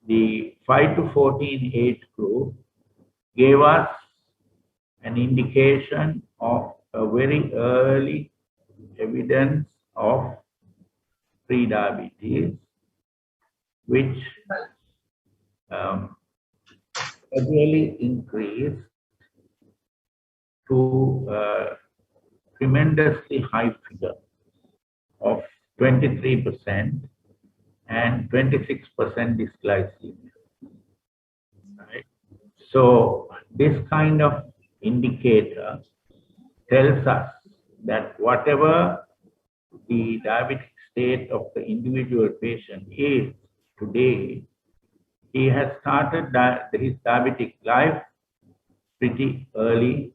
the 5 to 14 age group gave us an indication of a very early evidence of prediabetes, which gradually increased to a tremendously high figure of 23% and 26% dysglycemia. Right? So this kind of indicator tells us that whatever the diabetic state of the individual patient is today, he has started his diabetic life pretty early,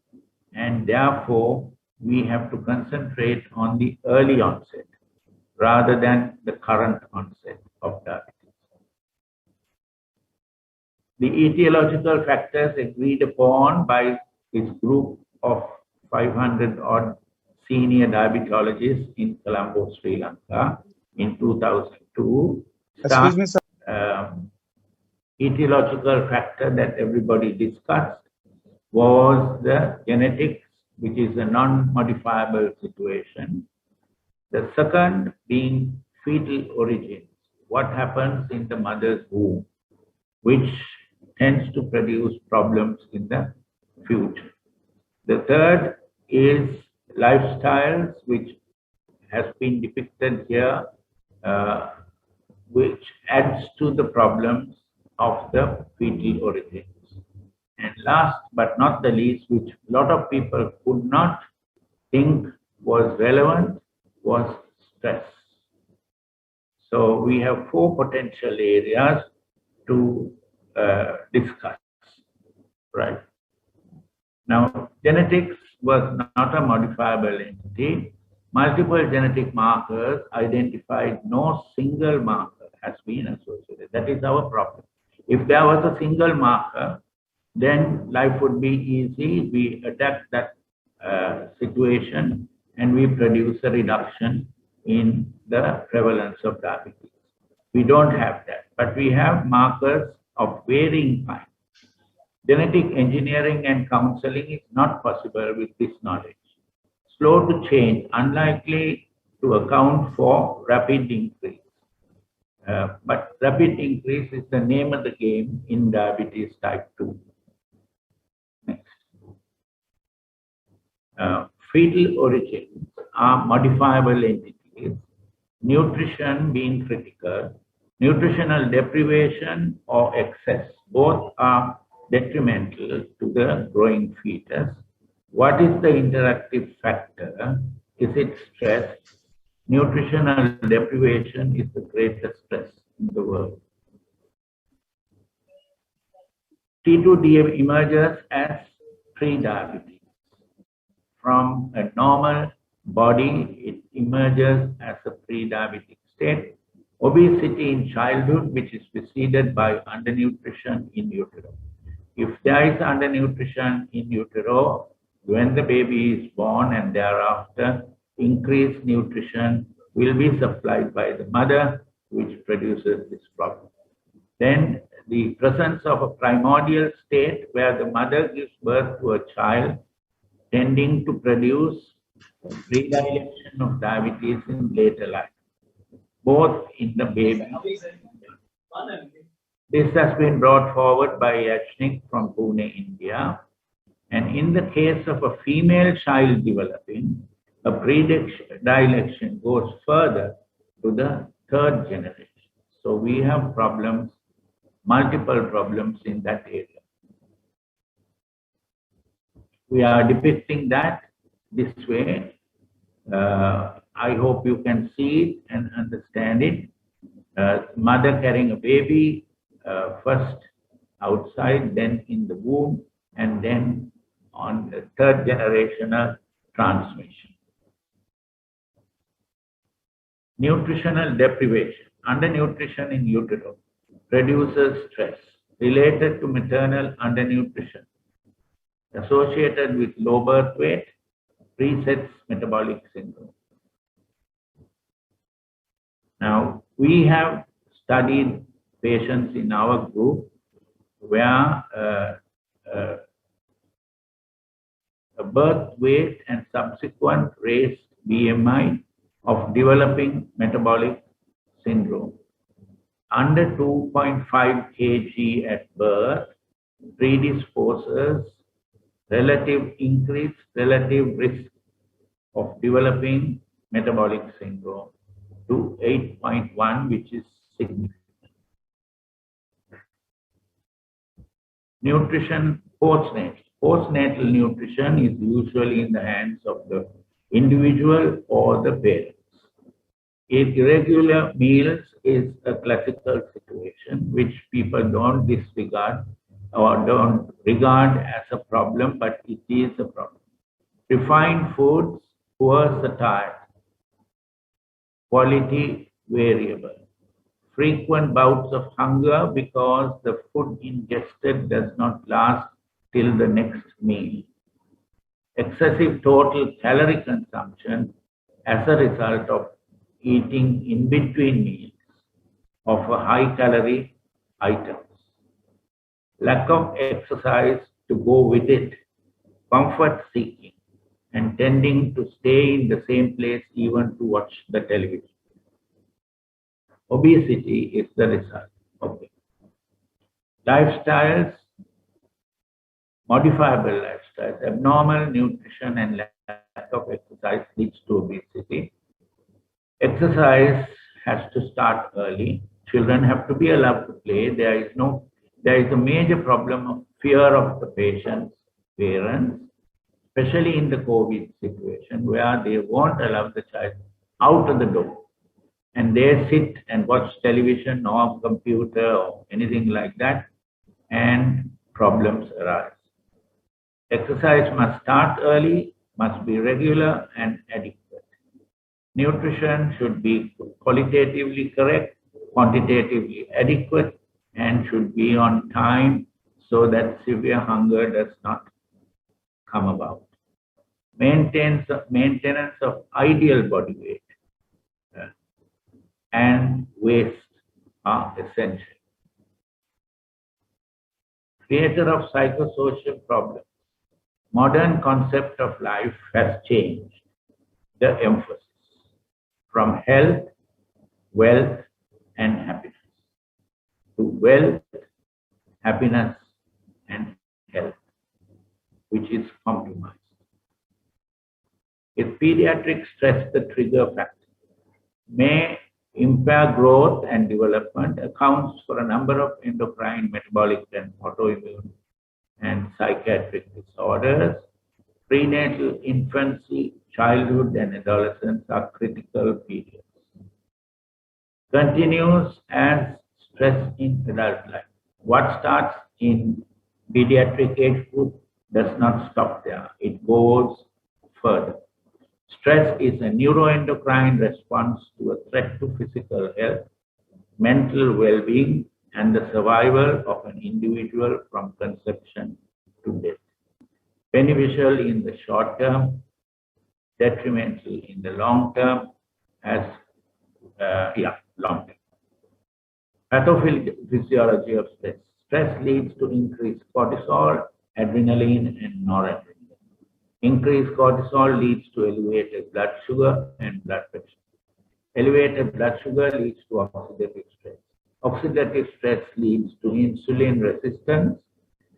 and therefore we have to concentrate on the early onset rather than the current onset of diabetes. The etiological factors agreed upon by this group of 500 odd senior diabetologists in Colombo, Sri Lanka in 2002. Excuse me, sir. Etiological factor that everybody discussed was the genetics, which is a non-modifiable situation. The second being fetal origins, what happens in the mother's womb, which tends to produce problems in the future. The third is lifestyles, which has been depicted here, which adds to the problems of the fetal origins. And last but not the least, which a lot of people could not think was relevant, was stress. So we have 4 potential areas to discuss, right? Now, genetics was not a modifiable entity. Multiple genetic markers identified, no single marker has been associated. That is our problem. If there was a single marker, then life would be easy. We adapt that situation and we produce a reduction in the prevalence of diabetes. We don't have that, but we have markers of varying kinds. Genetic engineering and counseling is not possible with this knowledge. Slow to change, unlikely to account for rapid increase. But rapid increase is the name of the game in diabetes type 2. Next. Fetal origins are modifiable entities, nutrition being critical. Nutritional deprivation or excess, both are detrimental to the growing fetus. What is the interactive factor? Is it stress? Nutritional deprivation is the greatest stress in the world. T2D emerges as pre-diabetes. From a normal body, it emerges as a pre-diabetic state. Obesity in childhood, which is preceded by undernutrition in utero. If there is undernutrition in utero, when the baby is born and thereafter, increased nutrition will be supplied by the mother, which produces this problem. Then the presence of a primordial state where the mother gives birth to a child tending to produce predilation of diabetes in later life, both in the baby. This has been brought forward by Yashnik from Pune, India. And in the case of a female child developing, a predilection goes further to the third generation. So we have problems, multiple problems in that area. We are depicting that this way. I hope you can see it and understand it. Mother carrying a baby, first outside, then in the womb, and then on the third generational transmission. Nutritional deprivation. Undernutrition in utero produces stress related to maternal undernutrition associated with low birth weight, presets metabolic syndrome. Now, we have studied patients in our group where a birth weight and subsequent raised BMI of developing metabolic syndrome under 2.5 kg at birth predisposes increased relative risk of developing metabolic syndrome to 8.1, which is significant. Nutrition postnatal. Postnatal nutrition is usually in the hands of the individual or the parents. Irregular meals is a classical situation which people don't disregard or don't regard as a problem, but it is a problem. Refined foods, poor satiety, quality variable, frequent bouts of hunger because the food ingested does not last till the next meal, excessive total calorie consumption as a result of eating in between meals of a high calorie items, lack of exercise to go with it, comfort seeking, and tending to stay in the same place even to watch the television. Obesity is the result. Okay. Lifestyles, modifiable lifestyles, abnormal nutrition and lack of exercise leads to obesity. Exercise has to start early. Children have to be allowed to play. There is a major problem of fear of the patient's parents, especially in the COVID situation where they won't allow the child out of the door. And they sit and watch television or computer or anything like that, and problems arise. Exercise must start early, must be regular and adequate. Nutrition should be qualitatively correct, quantitatively adequate, and should be on time so that severe hunger does not come about. Maintenance of ideal body weight and waste are essential. Creator of psychosocial problems. Modern concept of life has changed the emphasis from health, wealth, and happiness to wealth, happiness, and health, which is compromised. If pediatric stress the trigger factor may impair growth and development, accounts for a number of endocrine, metabolic, and autoimmune and psychiatric disorders. Prenatal, infancy, childhood, and adolescence are critical periods. Continues as stress in adult life. What starts in pediatric age group does not stop there. It goes further. Stress is a neuroendocrine response to a threat to physical health, mental well-being, and the survival of an individual from conception to death. Beneficial in the short term, detrimental in the long term, long term. Pathophysiology of stress. Stress leads to increased cortisol, adrenaline, and noradrenaline. Increased cortisol leads to elevated blood sugar and blood pressure. Elevated blood sugar leads to oxidative stress. Oxidative stress leads to insulin resistance,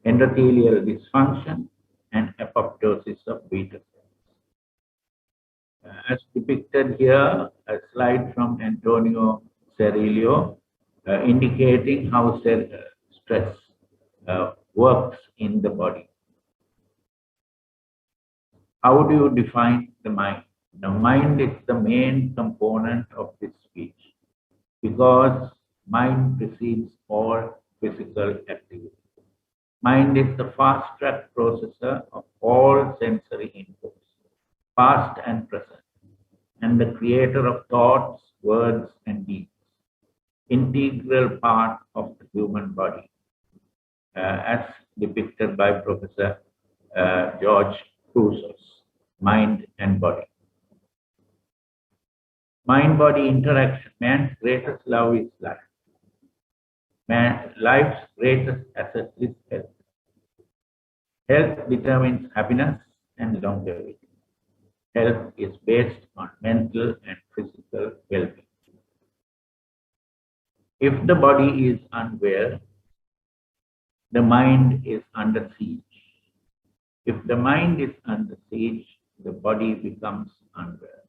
endothelial dysfunction, and apoptosis of beta cells. As depicted here, a slide from Antonio Cerillo indicating how stress works in the body. How do you define the mind? The mind is the main component of this speech because mind precedes all physical activity. Mind is the fast-track processor of all sensory inputs, past and present, and the creator of thoughts, words, and deeds. Integral part of the human body, as depicted by Professor George Crusoe, mind and body. Mind-body interaction. Man's greatest love is life. Life's greatest asset is health. Health determines happiness and longevity. Health is based on mental and physical well-being. If the body is unwell, the mind is under siege. If the mind is under siege, the body becomes unwell.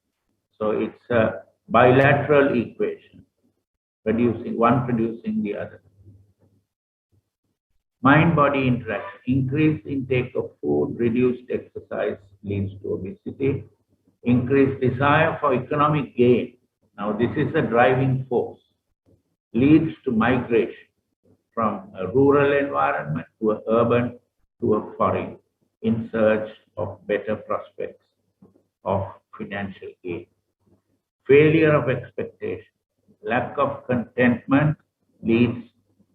So it's a bilateral equation, producing the other. Mind-body interaction. Increased intake of food, reduced exercise leads to obesity. Increased desire for economic gain. Now this is a driving force. Leads to migration from a rural environment to an urban to a foreign in search of better prospects of financial gain. Failure of expectation. Lack of contentment leads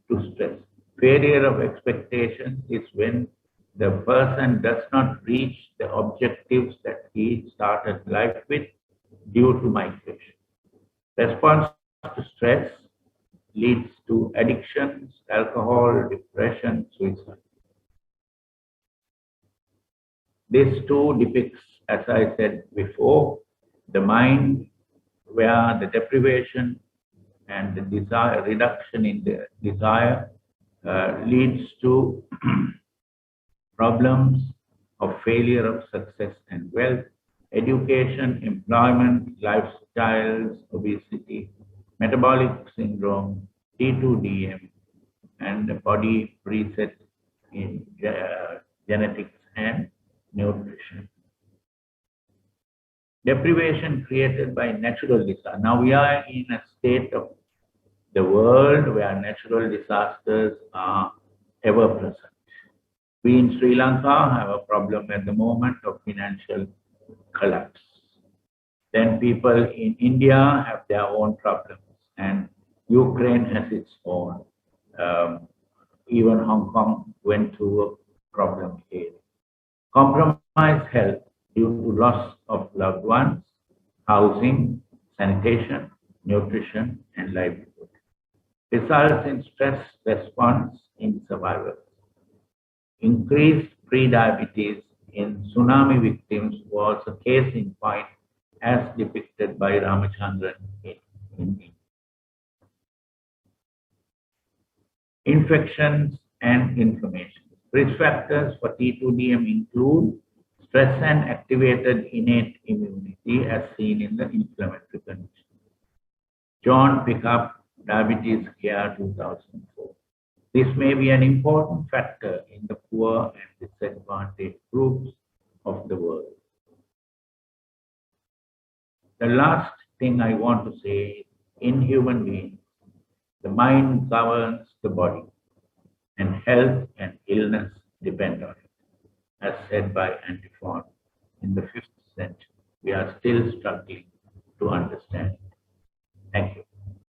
to stress. Failure of expectation is when the person does not reach the objectives that he started life with due to migration. Response to stress leads to addictions, alcohol, depression, suicide. This too depicts, as I said before, the mind where the deprivation and the desire, reduction in the desire leads to problems of failure of success and wealth, education, employment, lifestyles, obesity, metabolic syndrome, T2DM, and the body preset in genetics and nutrition. Deprivation created by natural disaster. Now we are in a state of the world where natural disasters are ever present. We in Sri Lanka have a problem at the moment of financial collapse. Then people in India have their own problems, and Ukraine has its own. Even Hong Kong went through a problem here. Compromised health due to loss of loved ones, housing, sanitation, nutrition, and livelihood. Results in stress response in survivors. Increased pre-diabetes in tsunami victims was a case in point as depicted by Ramachandran in India. Infections and inflammation. Risk factors for T2DM include stress and activated innate immunity as seen in the inflammatory condition. John Pickup, Diabetes Care 2004. This may be an important factor in the poor and disadvantaged groups of the world. The last thing I want to say is, in human beings, the mind governs the body, and health and illness depend on it, as said by Antiphon in the 5th century. We are still struggling to understand it. Thank you.